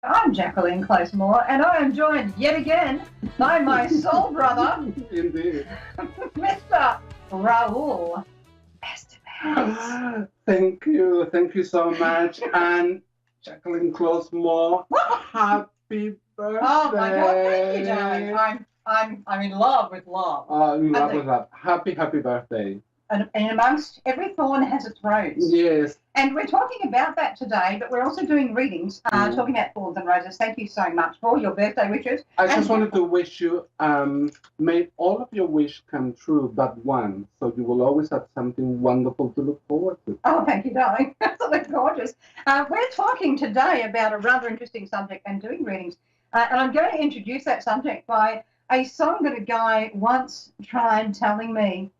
I'm Jacqueline Closemore, and I am joined yet again by my soul brother, Indeed. Mr. Raul Estevez. Thank you so much. And Jacqueline Closemore, happy birthday. Oh my God, thank you, darling. I'm in love with love. In love with love. Happy birthday. And amongst every thorn has its rose. Yes. And we're talking about that today, but we're also doing readings, talking about thorns and roses. Thank you so much for your birthday wishes. I just wanted to wish you, may all of your wishes come true but one, so you will always have something wonderful to look forward to. Oh, thank you, darling. Absolutely gorgeous. We're talking today about a rather interesting subject and doing readings. And I'm going to introduce that subject by a song that a guy once tried telling me,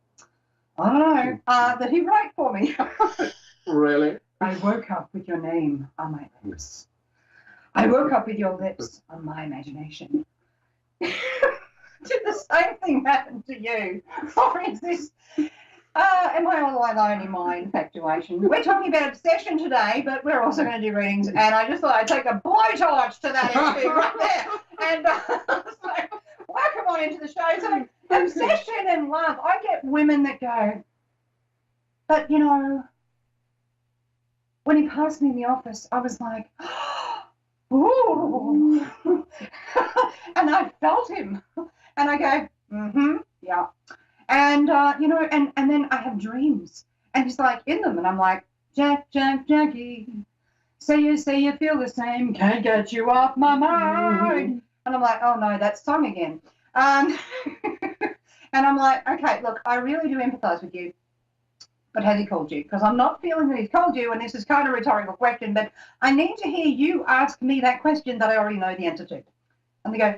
I don't know, that he wrote for me. Really? I woke up with your name on my lips. I woke up with your lips on my imagination. Did the same thing happen to you? Or is this, am I all alone in my infatuation? We're talking about obsession today, but we're also going to do readings, and I just thought I'd take a blowtorch to that issue right there. And so, welcome on into the show. So, obsession and love. I get women that go, but you know, when he passed me in the office, I was like, ooh. And I felt him. And I go, yeah. And, you know, and then I have dreams. And he's like in them. And I'm like, Jackie, say you feel the same, can't get you off my mind. And I'm like, oh no, that song again. And I'm like, okay, look, I really do empathize with you. But has he called you? Because I'm not feeling that he's called you, and this is kind of a rhetorical question, but I need to hear you ask me that question that I already know the answer to. And they go,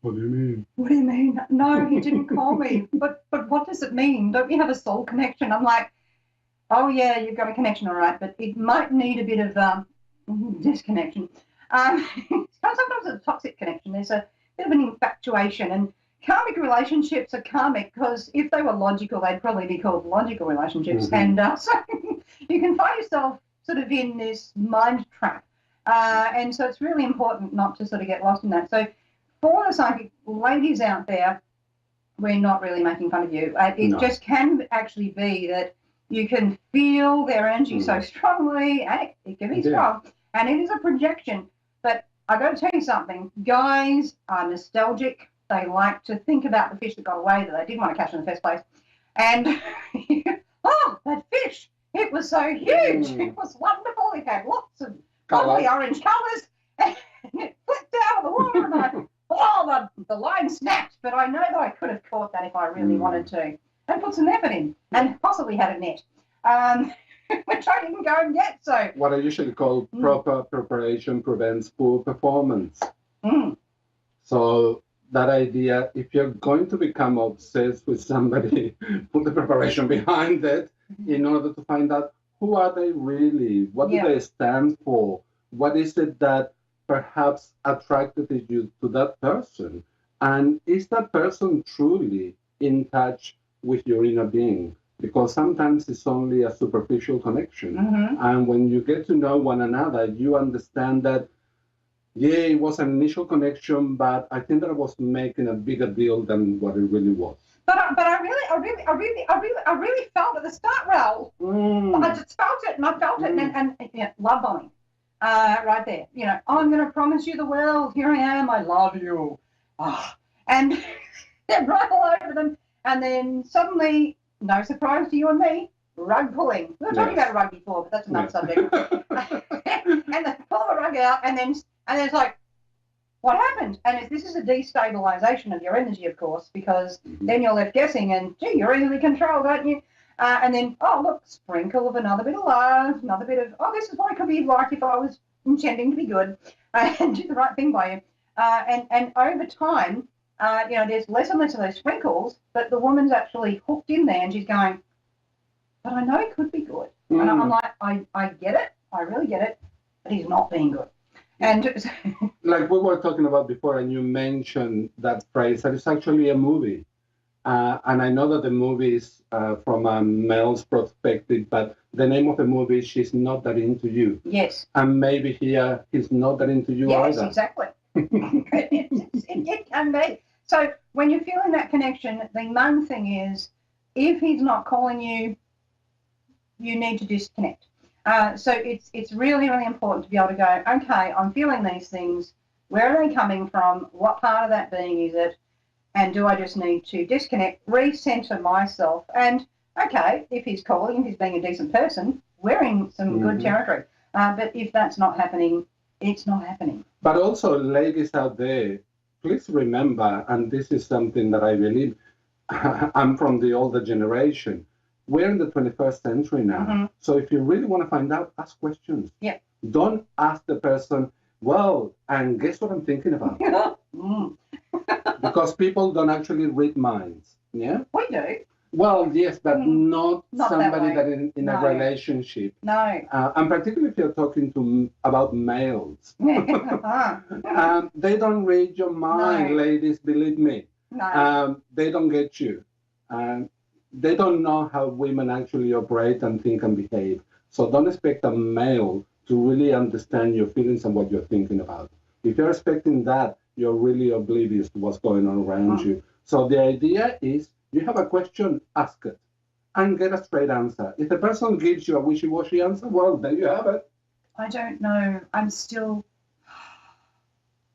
what do you mean? What do you mean? No, he didn't call me. But what does it mean? Don't we have a soul connection? I'm like, oh yeah, you've got a connection, all right, but it might need a bit of disconnection. Sometimes it's a toxic connection. There's a bit of an infatuation, and karmic relationships are karmic because if they were logical, they'd probably be called logical relationships. And so you can find yourself sort of in this mind trap. And so it's really important not to sort of get lost in that. So for the psychic ladies out there, we're not really making fun of you. It just can actually be that you can feel their energy so strongly, and it can be strong, and it is a projection. But I've got to tell you something. Guys are nostalgic. They like to think about the fish that got away that they didn't want to catch in the first place. And, oh, that fish, it was so huge. It was wonderful. It had lots of lovely orange colours. And it flipped out of the water. And the line snapped. But I know that I could have caught that if I really wanted to. And put some effort in. And possibly had a net. Which I didn't go and get. So what I usually call proper preparation prevents poor performance. So that idea, if you're going to become obsessed with somebody, put the preparation behind it in order to find out who are they really, what do they stand for, what is it that perhaps attracted you to that person, and is that person truly in touch with your inner being? Because sometimes it's only a superficial connection. And when you get to know one another, you understand that it was an initial connection, but I think that I was making a bigger deal than what it really was. But I really felt at the start, Raoul. I just felt it, and I felt it, and love bombing, right there. You know, I'm going to promise you the world. Here I am. I love you. And they're right all over them, and then suddenly, no surprise to you and me, rug pulling. We were talking about a rug before, but that's another subject. And they pull the rug out, and then it's like, what happened? And this is a destabilization of your energy, of course, because then you're left guessing, and gee, you're easily controlled, aren't you? And then, oh, look, sprinkle of another bit of love, another bit of, this is what it could be like if I was intending to be good and do the right thing by you. And over time, you know, there's less and less of those sprinkles, but the woman's actually hooked in there, and she's going, but I know it could be good. And I'm like, I get it. I really get it. But he's not being good. And like we were talking about before, and you mentioned that phrase, that it's actually a movie. And I know that the movie is from a male's perspective, but the name of the movie is She's Not That Into You. Yes. And maybe here he's not that into you Yes, either. exactly. It can be. So when you're feeling that connection, the main thing is if he's not calling you, you need to disconnect. So it's really, really important to be able to go, okay, I'm feeling these things. Where are they coming from? What part of that being is it? And do I just need to disconnect, recenter myself? And okay, if he's calling, if he's being a decent person, we're in some good territory. But if that's not happening, it's not happening. But also, ladies out there, please remember, and this is something that I believe, I'm from the older generation. We're in the 21st century now. So if you really want to find out, ask questions. Yeah. Don't ask the person, well, and guess what I'm thinking about? Because people don't actually read minds. Yeah? We do. Well, yes, but not somebody that in a relationship. No. And particularly if you're talking about males. They don't read your mind, ladies, believe me. No. They don't get you. They don't know how women actually operate and think and behave. So don't expect a male to really understand your feelings and what you're thinking about. If you're expecting that, you're really oblivious to what's going on around you. So the idea is, you have a question, ask it, and get a straight answer. If the person gives you a wishy-washy answer, well, there you have it. I don't know. I'm still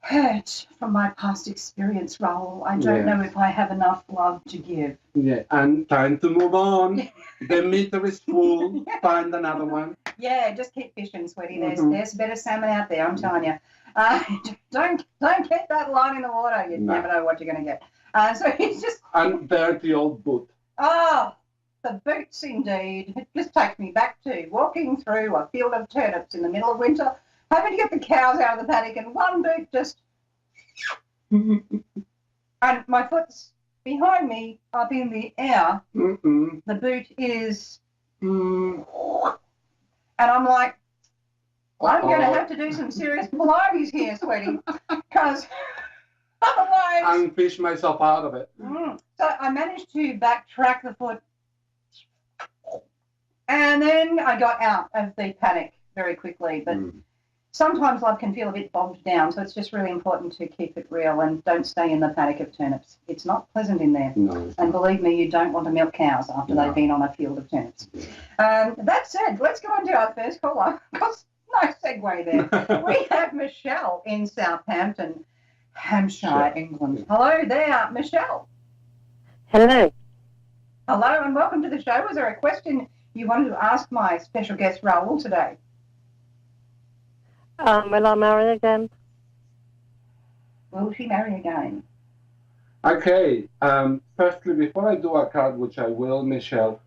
hurt from my past experience, Raul. I don't know if I have enough love to give. Yeah, and time to move on. The meter is full. Find another one. Yeah, just keep fishing, sweetie. There's better salmon out there, I'm telling you. Don't get that line in the water. You never know what you're going to get. So it's just... And dirty old boot. Oh, the boots indeed. It just takes me back to walking through a field of turnips in the middle of winter, having to get the cows out of the paddock, and one boot just... and my foot's behind me, up in the air. The boot is... and I'm like, I'm going to have to do some serious Pilates here, sweetie, because otherwise... And fish myself out of it. So I managed to backtrack the foot, and then I got out of the paddock very quickly. But sometimes love can feel a bit bogged down, so it's just really important to keep it real and don't stay in the paddock of turnips. It's not pleasant in there. No, and believe me, you don't want to milk cows after they've been on a field of turnips. That said, let's go on to our first caller. No segue there. We have Michelle in Southampton, Hampshire, England. Hello there, Michelle. Hello. Hello and welcome to the show. Was there a question you wanted to ask my special guest, Raul, today? Will I marry again? Will she marry again? Okay. Firstly, before I do a card, which I will, Michelle,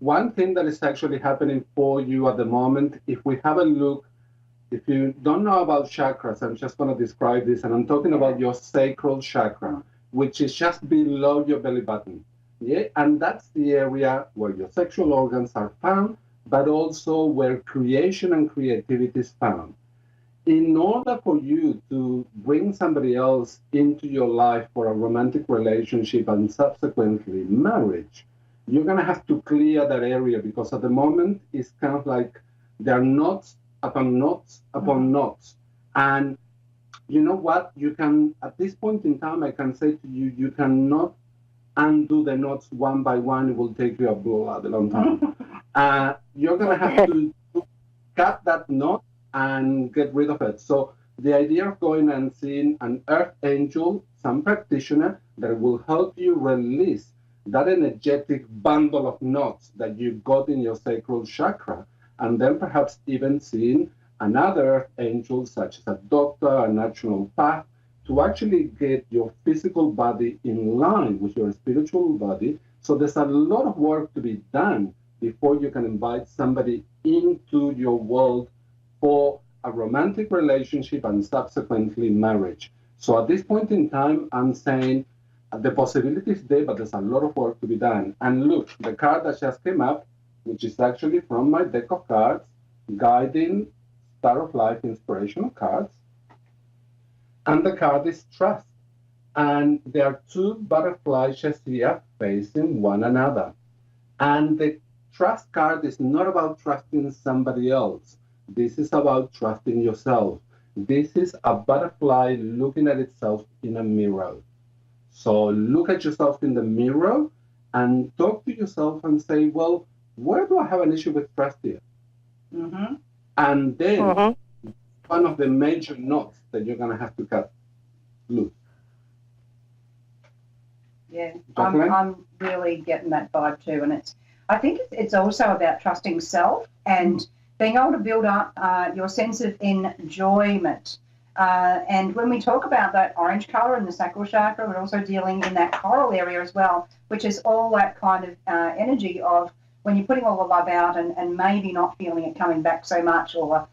one thing that is actually happening for you at the moment, if we have a look, if you don't know about chakras, I'm just going to describe this, and I'm talking about your sacral chakra, which is just below your belly button. Yeah, and that's the area where your sexual organs are found, but also where creation and creativity is found. In order for you to bring somebody else into your life for a romantic relationship and subsequently marriage, you're going to have to clear that area, because at the moment it's kind of like there are knots upon knots upon knots. And you know what? You can, at this point in time, I can say to you, you cannot undo the knots one by one. It will take you a bloody long time. You're going to have to cut that knot and get rid of it. So the idea of going and seeing an earth angel, some practitioner that will help you release that energetic bundle of knots that you got in your sacral chakra, and then perhaps even seeing another earth angel, such as a doctor, a natural path, to actually get your physical body in line with your spiritual body. So there's a lot of work to be done before you can invite somebody into your world for a romantic relationship and subsequently marriage. So at this point in time, I'm saying the possibility is there, but there's a lot of work to be done. And look, the card that just came up, which is actually from my deck of cards, Guiding Star of Life Inspirational Cards. And the card is Trust. And there are two butterfly chassis facing one another. And the trust card is not about trusting somebody else. This is about trusting yourself. This is a butterfly looking at itself in a mirror. So look at yourself in the mirror and talk to yourself and say, well, where do I have an issue with trust here? Mm-hmm. And then one of the major knots that you're going to have to cut loose. Yeah, Jacquelene? I'm really getting that vibe too, and I think it's also about trusting self and being able to build up your sense of enjoyment. And when we talk about that orange color in the sacral chakra, we're also dealing in that coral area as well, which is all that kind of energy of when you're putting all the love out and maybe not feeling it coming back so much, or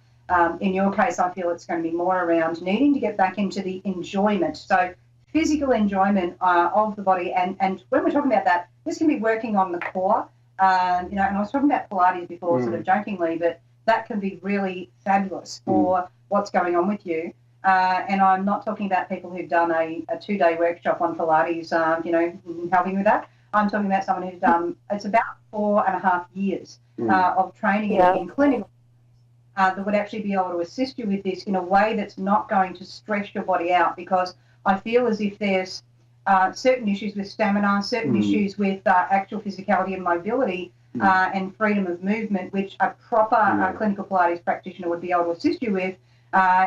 in your case, I feel it's going to be more around needing to get back into the enjoyment. So physical enjoyment of the body. And when we're talking about that, this can be working on the core. And I was talking about Pilates before, sort of jokingly, but that can be really fabulous for what's going on with you. And I'm not talking about people who've done a 2-day workshop on Pilates, helping with that. I'm talking about someone who's done, it's about 4.5 years of training in clinical that would actually be able to assist you with this in a way that's not going to stress your body out, because I feel as if there's certain issues with stamina, certain issues with actual physicality and mobility and freedom of movement, which a proper clinical Pilates practitioner would be able to assist you with,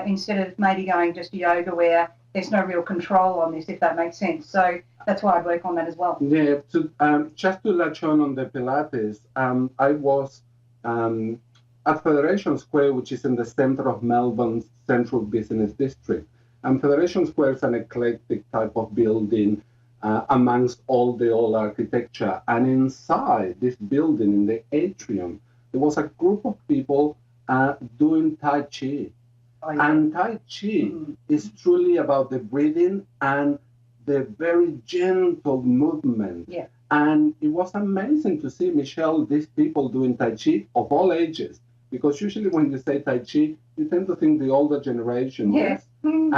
instead of maybe going just to yoga where there's no real control on this, if that makes sense. So that's why I work on that as well. Yeah, just to latch on the Pilates, I was at Federation Square, which is in the center of Melbourne's central business district. And Federation Square is an eclectic type of building amongst all the old architecture. And inside this building, in the atrium, there was a group of people doing Tai Chi. Oh, yeah. And Tai Chi is truly about the breathing and the very gentle movement. Yeah. And it was amazing to see, Michelle, these people doing Tai Chi of all ages. Because usually when you say Tai Chi, you tend to think the older generation. Yes. And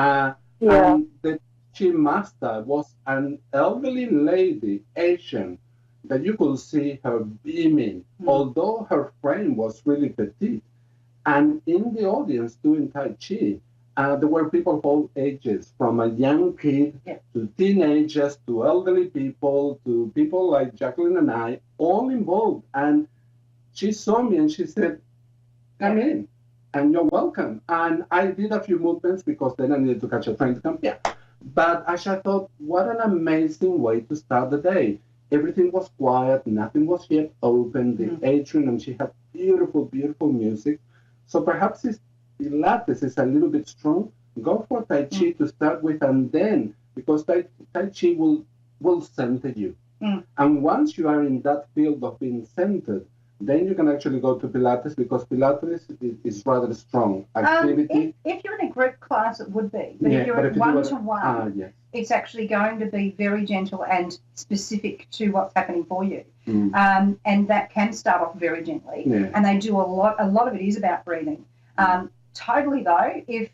the Tai Chi master was an elderly lady, Asian, that you could see her beaming, although her frame was really petite. And in the audience doing Tai Chi, there were people of all ages, from a young kid to teenagers to elderly people to people like Jacquelene and I, all involved. And she saw me and she said, come in, and you're welcome. And I did a few movements because then I needed to catch a train to come here. But I thought, what an amazing way to start the day. Everything was quiet, nothing was yet open, the atrium, and she had beautiful, beautiful music. So perhaps if Pilates is a little bit strong, go for Tai Chi to start with, and then, because Tai Chi will center you. And once you are in that field of being centered, then you can actually go to Pilates, because Pilates is rather strong activity. If you're in a group class, it would be. But if you're one-to-one, it's actually going to be very gentle and specific to what's happening for you. And that can start off very gently. And they do a lot of it is about breathing. Totally, though, if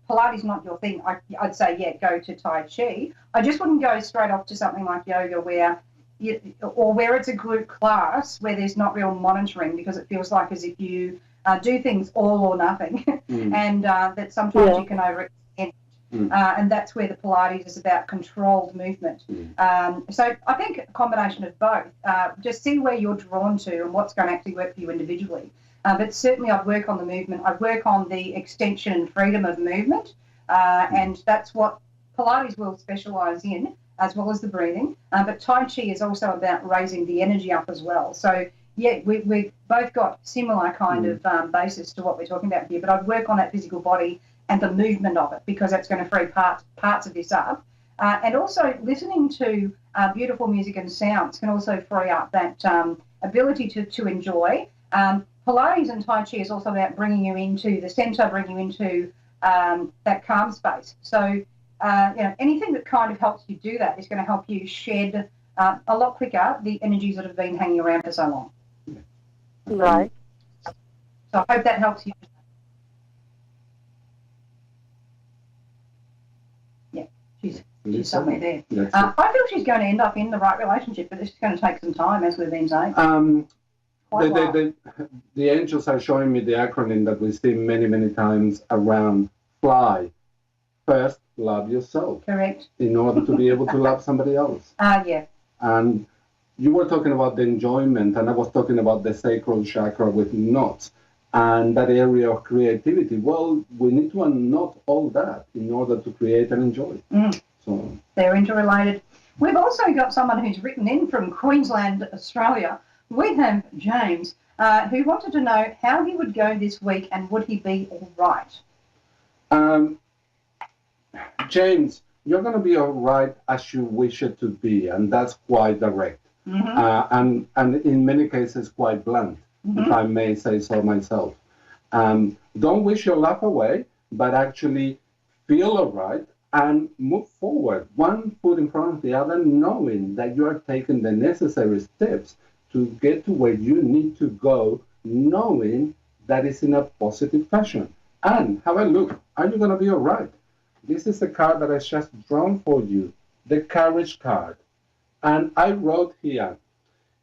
Pilates is not your thing, I'd say, go to Tai Chi. I just wouldn't go straight off to something like yoga where it's a group class where there's not real monitoring, because it feels like as if you do things all or nothing, and that sometimes you can overextend. And that's where the Pilates is about controlled movement. So I think a combination of both. Just see where you're drawn to and what's going to actually work for you individually. But certainly I'd work on the movement. I'd work on the extension and freedom of movement. And that's what Pilates will specialise in, as well as the breathing. But Tai Chi is also about raising the energy up as well. So, we've both got similar kind of basis to what we're talking about here. But I'd work on that physical body and the movement of it, because that's going to free parts of this up. And also listening to beautiful music and sounds can also free up that ability to enjoy. Pilates and Tai Chi is also about bringing you into the centre, bringing you into that calm space. So, anything that kind of helps you do that is going to help you shed a lot quicker the energies that have been hanging around for so long. Right. So I hope that helps you. Yeah. She's somewhere there. That's I feel she's going to end up in the right relationship, but it's going to take some time, as we've been saying. The angels are showing me the acronym that we see many, many times around FLY. First, love yourself. Correct. In order to be able to love somebody else. Yeah. And you were talking about the enjoyment, and I was talking about the sacral chakra with knots and that area of creativity. Well, we need to unknot all that in order to create and enjoy. So they're interrelated. We've also got someone who's written in from Queensland, Australia. We have James, who wanted to know how he would go this week and would he be all right? James, you're going to be all right as you wish it to be, and that's quite direct. And in many cases quite blunt, if I may say so myself. Don't wish your life away, but actually feel all right and move forward, one foot in front of the other, knowing that you are taking the necessary steps to get to where you need to go, knowing that it's in a positive fashion. And have a look. Are you going to be all right? This is the card that I just drawn for you, the Courage card. And I wrote here,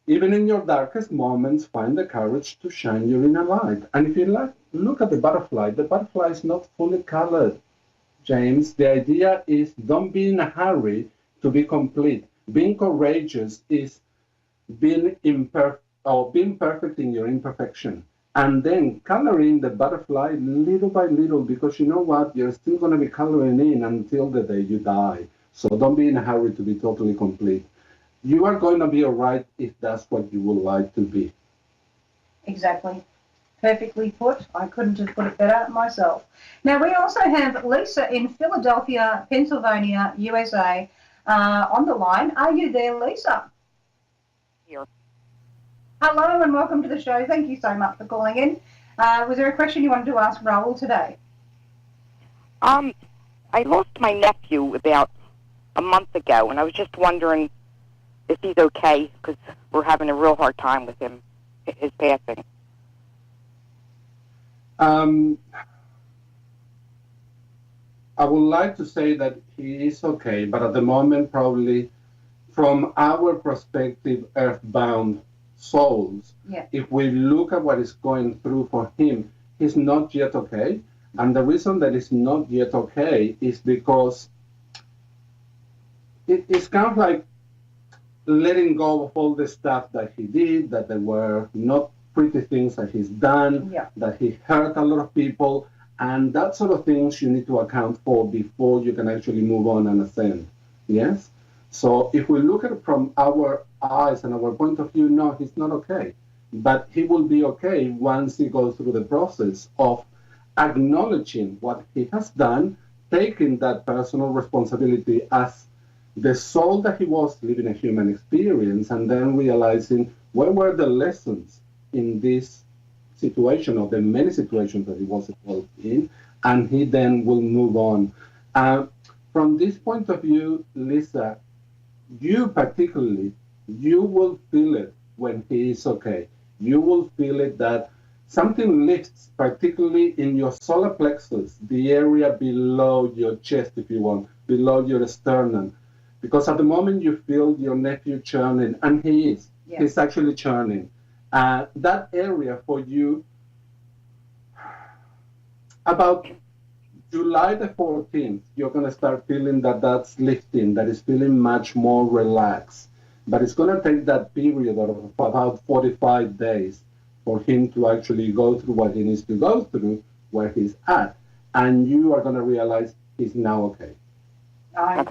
even in your darkest moments, find the courage to shine your inner light. And if you look at the butterfly is not fully colored, James. The idea is don't be in a hurry to be complete. Being courageous is being perfect in your imperfection. And then coloring the butterfly little by little, because you know what? You're still going to be coloring in until the day you die. So don't be in a hurry to be totally complete. You are going to be all right if that's what you would like to be. Exactly. Perfectly put. I couldn't have put it better myself. Now, we also have Lisa in Philadelphia, Pennsylvania, USA, on the line. Are you there, Lisa? Here. Hello and welcome to the show. Thank you so much for calling in. Was there a question you wanted to ask Raoul today? I lost my nephew about a month ago, and I was just wondering if he's okay, because we're having a real hard time with him, his passing. I would like to say that he is okay, but at the moment, probably from our perspective, earthbound souls, if we look at what is going through for him, he's not yet okay. And the reason that it's not yet okay is because it's kind of like letting go of all the stuff that he did, that there were not pretty things that he's done, that he hurt a lot of people, and that sort of things you need to account for before you can actually move on and ascend. Yes? So if we look at it from our eyes and our point of view, no, he's not okay. But he will be okay once he goes through the process of acknowledging what he has done, taking that personal responsibility as the soul that he was living a human experience, and then realizing what were the lessons in this situation or the many situations that he was involved in, and he then will move on. From this point of view, Lisa, you particularly, you will feel it when he is okay. You will feel it that something lifts, particularly in your solar plexus, the area below your chest, if you want, below your sternum. Because at the moment you feel your nephew churning, and he is. He's actually churning. That area for you, about July the 14th, you're going to start feeling that that's lifting, that is feeling much more relaxed. But it's going to take that period of about 45 days for him to actually go through what he needs to go through, where he's at. And you are going to realize he's now okay. I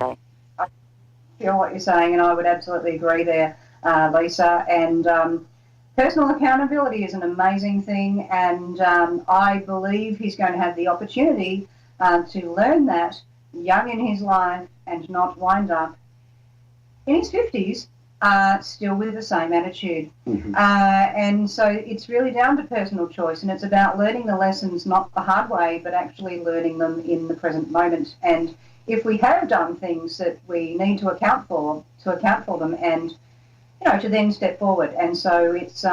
feel what you're saying, and I would absolutely agree there, Lisa. And personal accountability is an amazing thing, and I believe he's going to have the opportunity to learn that young in his life and not wind up in his 50s still with the same attitude. And so it's really down to personal choice, and it's about learning the lessons not the hard way, but actually learning them in the present moment. And if we have done things that we need to account for them, and to then step forward. And so it's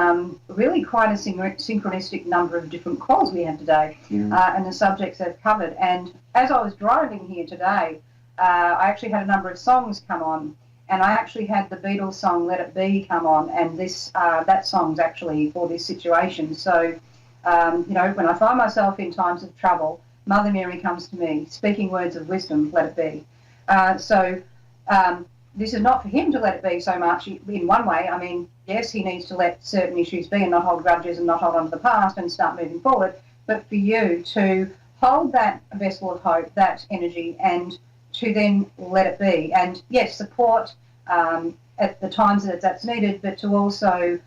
really quite a synchronistic number of different calls we have today, and the subjects they've covered. And as I was driving here today, I actually had a number of songs come on, and I actually had the Beatles song "Let It Be" come on, and that song's actually for this situation. So, when I find myself in times of trouble, Mother Mary comes to me, speaking words of wisdom. Let it be. This is not for him to let it be so much in one way. I mean, yes, he needs to let certain issues be and not hold grudges and not hold on to the past and start moving forward. But for you to hold that vessel of hope, that energy, and to then let it be. And yes, support at the times that that's needed, but to also,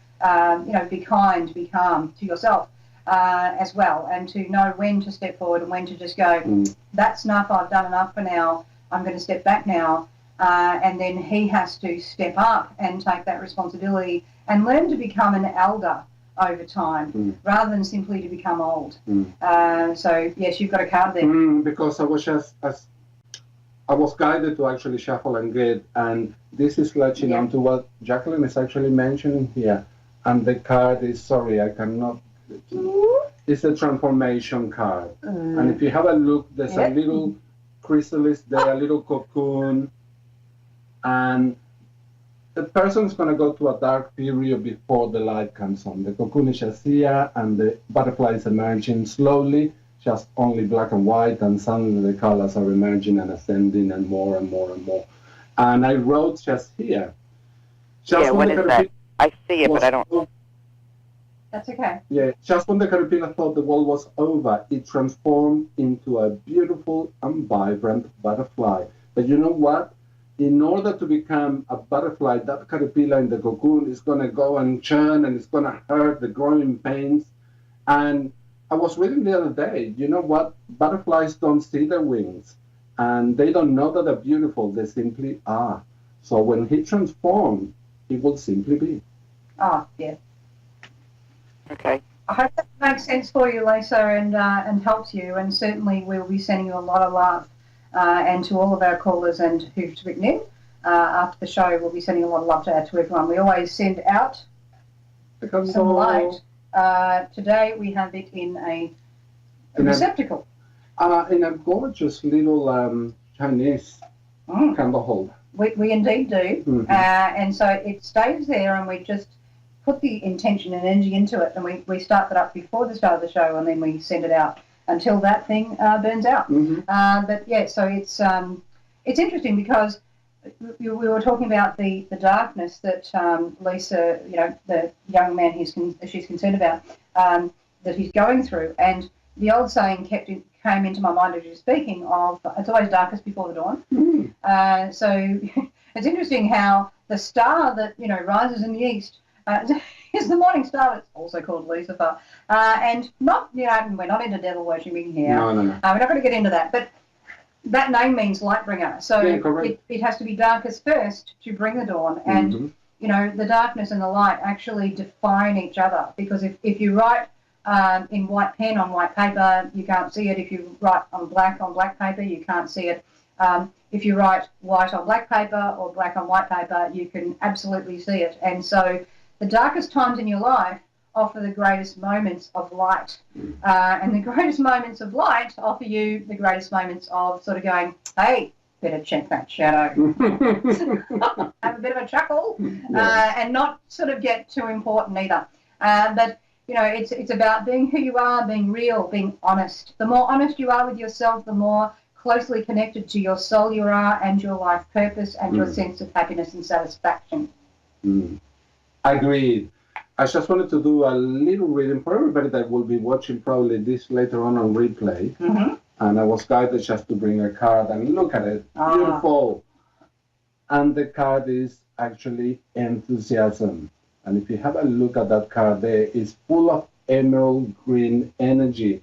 be kind, be calm to yourself as well, and to know when to step forward and when to just go, that's enough, I've done enough for now, I'm going to step back now. And then he has to step up and take that responsibility and learn to become an elder over time rather than simply to become old. So, yes, you've got a card there. Because I was guided to actually shuffle and get, and this is latching on to what Jacqueline is actually mentioning here. And the card is, sorry, I cannot. It's a transformation card. And if you have a look, there's a little chrysalis there, a little cocoon. And the person's going to go to a dark period before the light comes on. The cocoon is just here, and the butterfly is emerging slowly, just only black and white, and suddenly the colors are emerging and ascending and more and more and more. And I wrote just here. What is that? I see it, but I don't... That's okay. Yeah, just when the caterpillar thought the world was over, it transformed into a beautiful and vibrant butterfly. But you know what? In order to become a butterfly, that caterpillar in the cocoon is going to go and churn, and it's going to hurt the growing pains. And I was reading the other day, you know what? Butterflies don't see their wings, and they don't know that they're beautiful. They simply are. So when he transforms, he will simply be. Yeah. Okay. I hope that makes sense for you, Lisa, and helps you. And certainly we'll be sending you a lot of love. And to all of our callers and who've written in after the show, we'll be sending a lot of love to everyone. We always send out some light. Today we have it in a receptacle. In a gorgeous little Chinese candle holder. We indeed do. And so it stays there, and we just put the intention and energy into it, and we start that up before the start of the show, and then we send it out until that thing burns out. But yeah, so it's interesting because we were talking about the darkness that Lisa, the young man she's concerned about, that he's going through. And the old saying came into my mind as you were speaking of, it's always darkest before the dawn. So it's interesting how the star that, rises in the east is the morning star. It's also called Lucifer. And not, we're not into devil worshipping here. No. We're not going to get into that. But that name means light bringer. So it has to be darkest first to bring the dawn. And, the darkness and the light actually define each other. Because if you write in white pen on white paper, you can't see it. If you write on black paper, you can't see it. If you write white on black paper or black on white paper, you can absolutely see it. And so the darkest times in your life offer the greatest moments of light. And the greatest moments of light offer you the greatest moments of sort of going, hey, better check that shadow. Have a bit of a chuckle and not sort of get too important either. But, it's about being who you are, being real, being honest. The more honest you are with yourself, the more closely connected to your soul you are and your life purpose and your sense of happiness and satisfaction. Agreed. I just wanted to do a little reading for everybody that will be watching probably this later on replay. And I was guided just to bring a card and look at it. Beautiful. And the card is actually enthusiasm. And if you have a look at that card there, it's full of emerald green energy,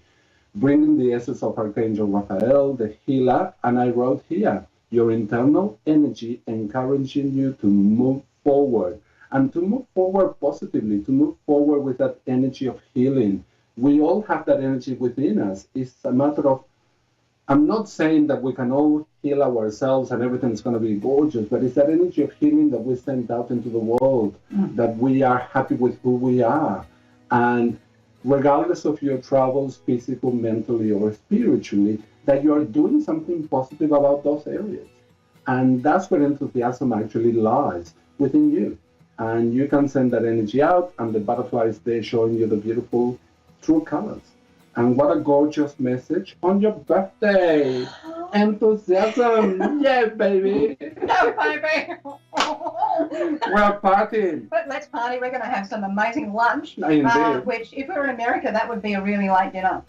bringing the essence of Archangel Raphael, the healer. And I wrote here, your internal energy encouraging you to move forward. And to move forward positively, to move forward with that energy of healing. We all have that energy within us. It's a matter of, I'm not saying that we can all heal ourselves and everything's going to be gorgeous, but it's that energy of healing that we send out into the world, that we are happy with who we are. And regardless of your travels, physical, mentally, or spiritually, that you are doing something positive about those areas. And that's where enthusiasm actually lies, within you. And you can send that energy out, and the butterfly is there showing you the beautiful true colors. And what a gorgeous message on your birthday. Enthusiasm. Yeah, baby. No, baby. We're partying. But let's party. We're going to have some amazing lunch. Indeed. Which, if we were in America, that would be a really late dinner.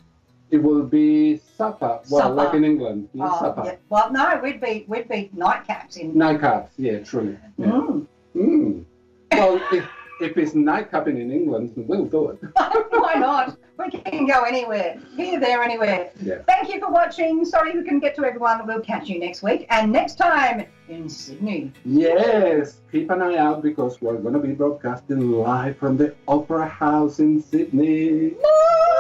It will be supper. Well, Supper. like in England. Yeah, supper. Yeah. Well, no, we'd be nightcaps in. Nightcaps. Yeah, truly. Yeah. Mm. Mm. Well, if it's nightcapping in England, we'll do it. Why not? We can go anywhere. Here, there, anywhere. Yeah. Thank you for watching. Sorry we couldn't get to everyone. We'll catch you next week. And next time in Sydney. Yes, keep an eye out because we're going to be broadcasting live from the Opera House in Sydney. Woo!